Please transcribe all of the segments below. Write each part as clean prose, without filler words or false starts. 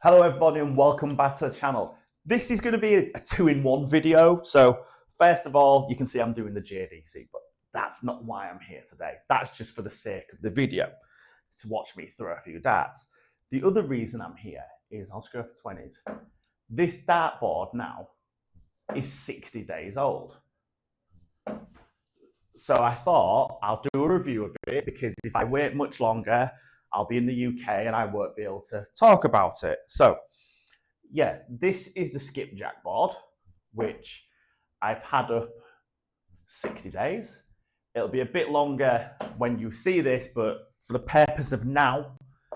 Hello everybody and welcome back to the channel. This is going to be a two-in-one video. So first of all, you can see I'm doing the JDC, but that's not why I'm here today. That's just for the sake of the video, to watch me throw a few darts. The other reason I'm here is, I'll scroll for 20s. This dartboard now is 60 days old. So I thought I'll do a review of it, because if I wait much longer, I'll be in the UK and I won't be able to talk about it. So yeah, this is the Skipjack board, which I've had up 60 days. It'll be a bit longer when you see this, but for the purpose of now,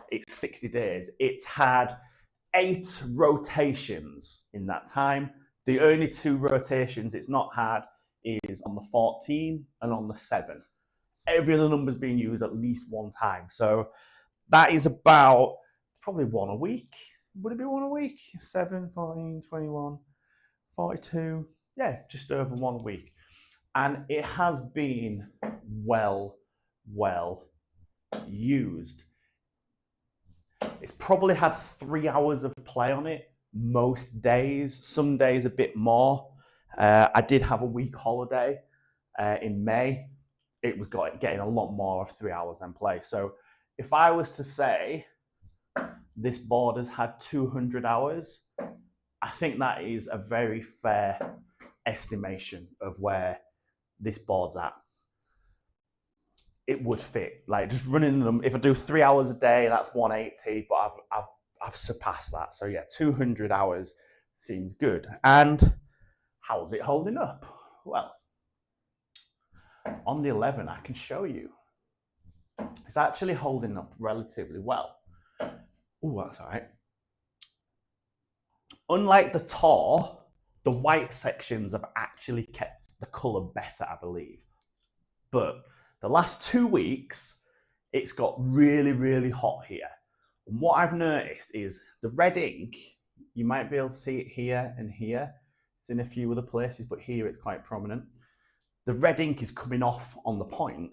it's 60 days. It's had 8 rotations in that time. The only 2 rotations it's not had is on the 14 and on the 7. Every other number's been used at least one time. So that is about probably one a week. Would it be one a week? 7, 14, 21, 42. Yeah, just over one a week. And it has been well used. It's probably had 3 hours of play on it most days, some days a bit more. I did have a week holiday in May. It was getting a lot more of 3 hours than play. So if I was to say this board has had 200 hours, I think that is a very fair estimation of where this board's at. It would fit, like just running them. If I do 3 hours a day, that's 180, but I've surpassed that. So yeah, 200 hours seems good. And how's it holding up? Well, on the 11, I can show you. It's actually holding up relatively well. Oh, that's all right. Unlike the Tor, the white sections have actually kept the colour better, I believe. But the last 2 weeks, it's got really hot here. And what I've noticed is the red ink, you might be able to see it here and here. It's in a few other places, but here it's quite prominent. The red ink is coming off on the point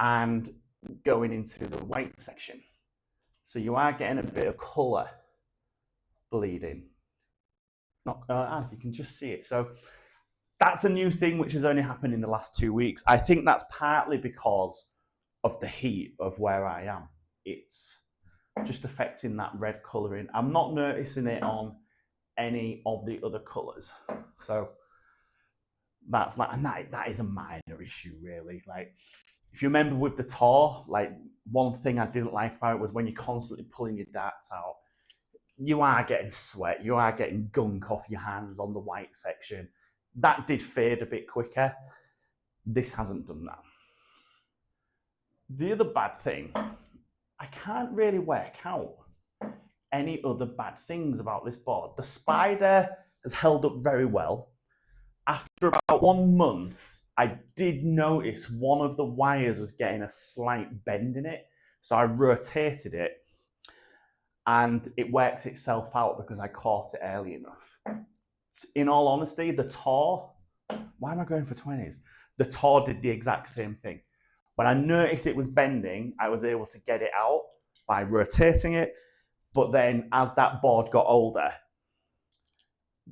and going into the white section. So you are getting a bit of colour bleeding. Not as you can just see it. So that's a new thing which has only happened in the last 2 weeks. I think that's partly because of the heat of where I am. It's just affecting that red colouring. I'm not noticing it on any of the other colours. So that's like, and that is a minor issue really. Like, if you remember with the Tor, like one thing I didn't like about it was when you're constantly pulling your darts out, you are getting sweat, you are getting gunk off your hands on the white section. That did fade a bit quicker. This hasn't done that. The other bad thing, I can't really work out any other bad things about this board. The spider has held up very well. After about 1 month, I did notice one of the wires was getting a slight bend in it. So I rotated it and it worked itself out because I caught it early enough. In all honesty, the Tor, why am I going for 20s? The Tor did the exact same thing. When I noticed it was bending, I was able to get it out by rotating it. But then as that board got older,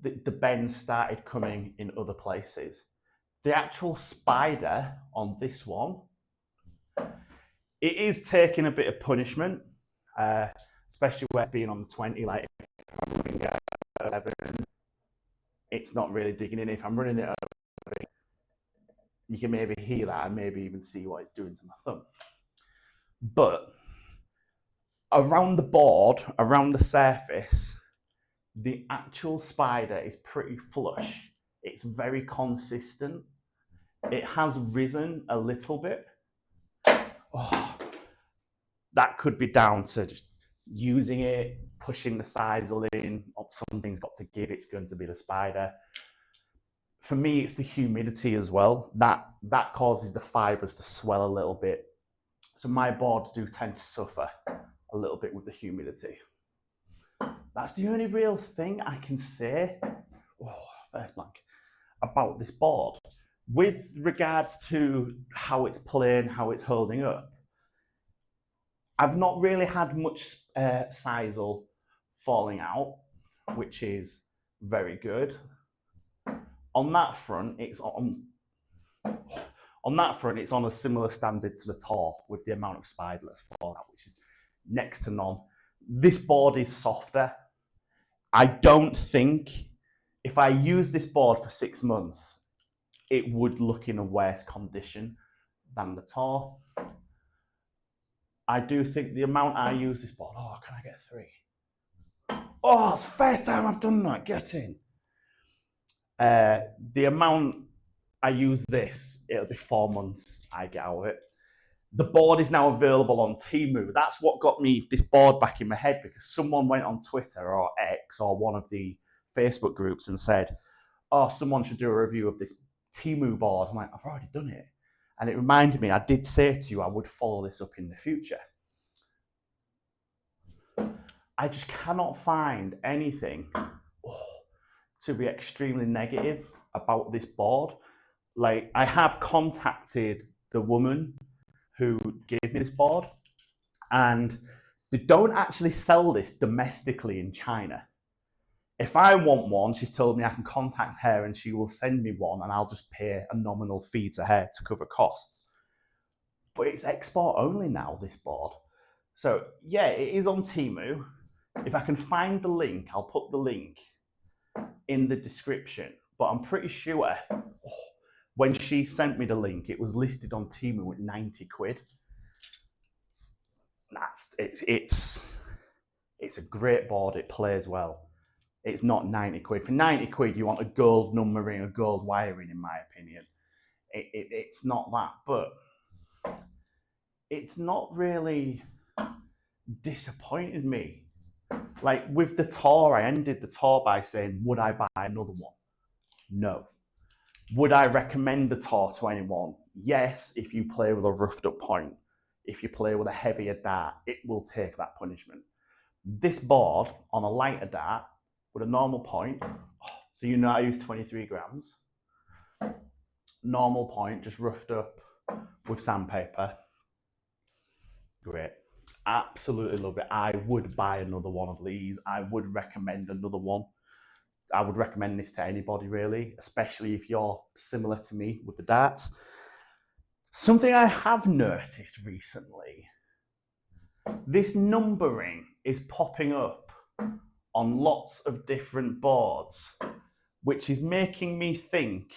the bend started coming in other places. The actual spider on this one, it is taking a bit of punishment, especially where it's being on the 20, like if I'm running at 11, it's not really digging in. If I'm running it over, you can maybe hear that and maybe even see what it's doing to my thumb. But around the board, around the surface, the actual spider is pretty flush. It's very consistent. It has risen a little bit. Oh, that could be down to just using it, pushing the sides in. Something's got to give. It's going to be the spider. For me, it's the humidity as well. That causes the fibers to swell a little bit. So my boards do tend to suffer a little bit with the humidity. That's the only real thing I can say, first blank, about this board. With regards to how it's playing, how it's holding up, I've not really had much sisal falling out, which is very good. On that front, it's on a similar standard to the Tor with the amount of spider that's fallen out, which is next to none. This board is softer. I don't think if I use this board for 6 months, it would look in a worse condition than the Tor. I do think the amount I use this board, oh, can I get 3? Oh, it's the first time I've done that, get in. The amount I use this, it'll be 4 months I get out of it. The board is now available on Temu. That's what got me this board back in my head, because someone went on Twitter or X or one of the Facebook groups and said, oh, someone should do a review of this Temu board. I'm like, I've already done it. And it reminded me, I did say to you I would follow this up in the future. I just cannot find anything to be extremely negative about this board. Like, I have contacted the woman who gave me this board, and they don't actually sell this domestically in China. If I want one, she's told me I can contact her and she will send me one, and I'll just pay a nominal fee to her to cover costs. But it's export only now, this board. So yeah, it is on Temu. If I can find the link, I'll put the link in the description. But I'm pretty sure when she sent me the link, it was listed on Temu at 90 quid. It's a great board, it plays well. It's not 90 quid. For 90 quid, you want a gold numbering, a gold wiring, in my opinion. It's not that, but it's not really disappointed me. Like with the Tor, I ended the Tor by saying, would I buy another one? No. Would I recommend the Tor to anyone? Yes, if you play with a roughed up point. If you play with a heavier dart, it will take that punishment. This board on a lighter dart with a normal point, so you know I use 23 grams. Normal point, just roughed up with sandpaper. Great. Absolutely love it. I would buy another one of these. I would recommend another one. I would recommend this to anybody, really, especially if you're similar to me with the darts. Something I have noticed recently, this numbering is popping up on lots of different boards, which is making me think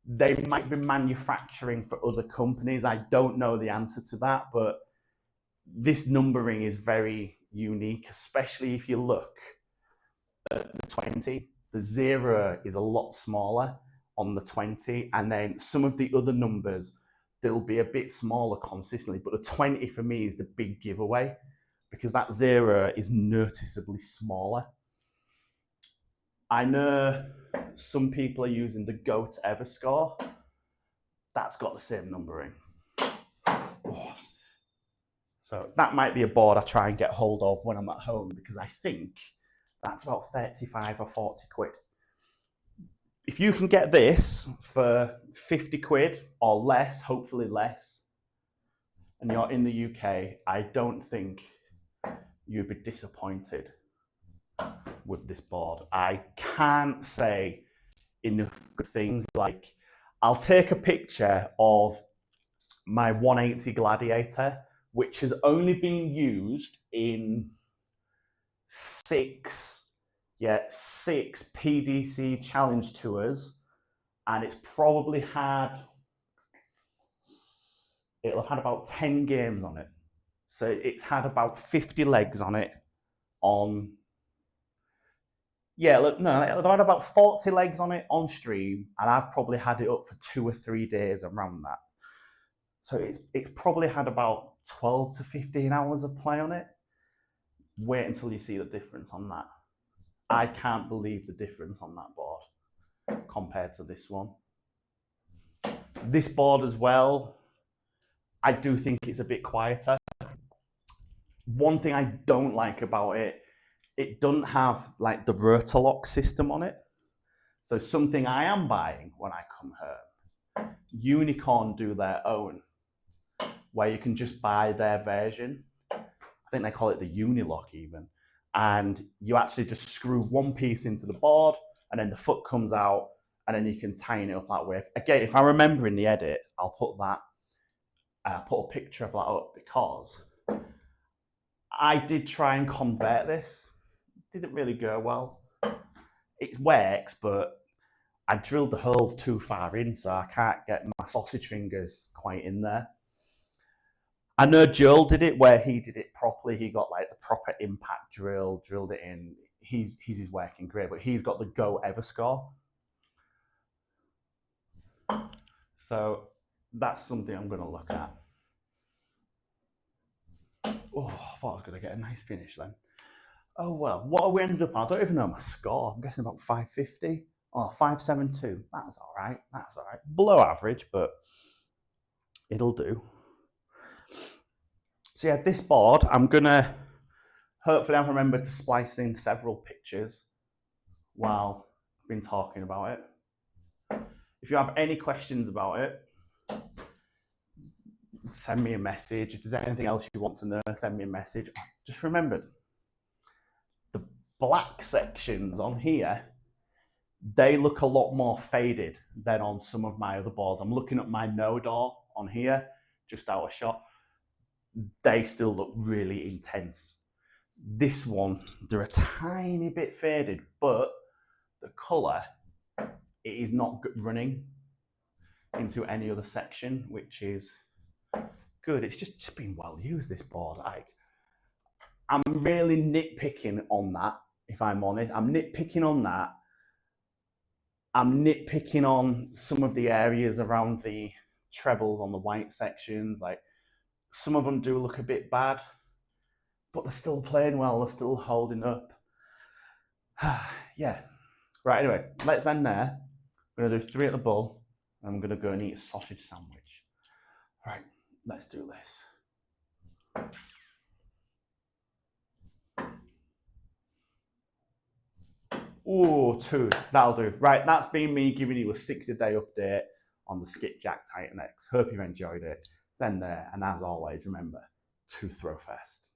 they might be manufacturing for other companies. I don't know the answer to that, but this numbering is very unique, especially if you look at the 20. The 0 is a lot smaller on the 20, and then some of the other numbers, they'll be a bit smaller consistently, but the 20 for me is the big giveaway, because that 0 is noticeably smaller. I know some people are using the GOAT Everscore. That's got the same numbering. So that might be a board I try and get hold of when I'm at home, because I think that's about 35 or 40 quid. If you can get this for 50 quid or less, hopefully less, and you're in the UK, I don't think you'd be disappointed with this board. I can't say enough good things. Like, I'll take a picture of my 180 Gladiator, which has only been used in 6 PDC challenge tours, and it's probably it'll have had about 10 games on it. So it's had about 50 legs on it it'll had about 40 legs on it on stream, and I've probably had it up for 2 or 3 days around that. So it's probably had about 12 to 15 hours of play on it. Wait until you see the difference on that. I can't believe the difference on that board compared to this one. This board as well, I do think it's a bit quieter. One thing I don't like about it, it doesn't have like the rotor lock system on it. So something I am buying when I come home, Unicorn do their own, where you can just buy their version. I think they call it the Unilock even. and you actually just screw one piece into the board, and then the foot comes out, and then you can tighten it up that way. Again, if I remember in the edit, I'll put that, put a picture of that up, because I did try and convert this. It didn't really go well. It works, but I drilled the holes too far in, so I can't get my sausage fingers quite in there. I know Joel did it where he did it properly. He got like the proper impact drill, drilled it in. He's working great, but he's got the Go Ever score. So that's something I'm going to look at. Oh, I thought I was going to get a nice finish then. Oh well, what have we ended up on? I don't even know my score. I'm guessing about 550 or 572. That's all right. That's all right. Below average, but it'll do. So yeah, this board, I'm gonna, hopefully I'll remember to splice in several pictures while I've been talking about it. If you have any questions about it, send me a message. If there's anything else you want to know, send me a message. Just remember, the black sections on here, they look a lot more faded than on some of my other boards. I'm looking at my no door on here, just out of shot. They still look really intense. This one, they're a tiny bit faded, but the colour, it is not running into any other section, which is good. It's just been well used, this board. I'm really nitpicking on that, if I'm honest. I'm nitpicking on that. I'm nitpicking on some of the areas around the trebles on the white sections. Like, some of them do look a bit bad, but they're still playing well. They're still holding up. Yeah. Right, anyway, let's end there. I'm going to do 3 at the bull, and I'm going to go and eat a sausage sandwich. Right, let's do this. Oh, 2. That'll do. Right, that's been me giving you a 60-day update on the Skipjack Titan X. Hope you've enjoyed it. It's end there, and as always, remember to throw first.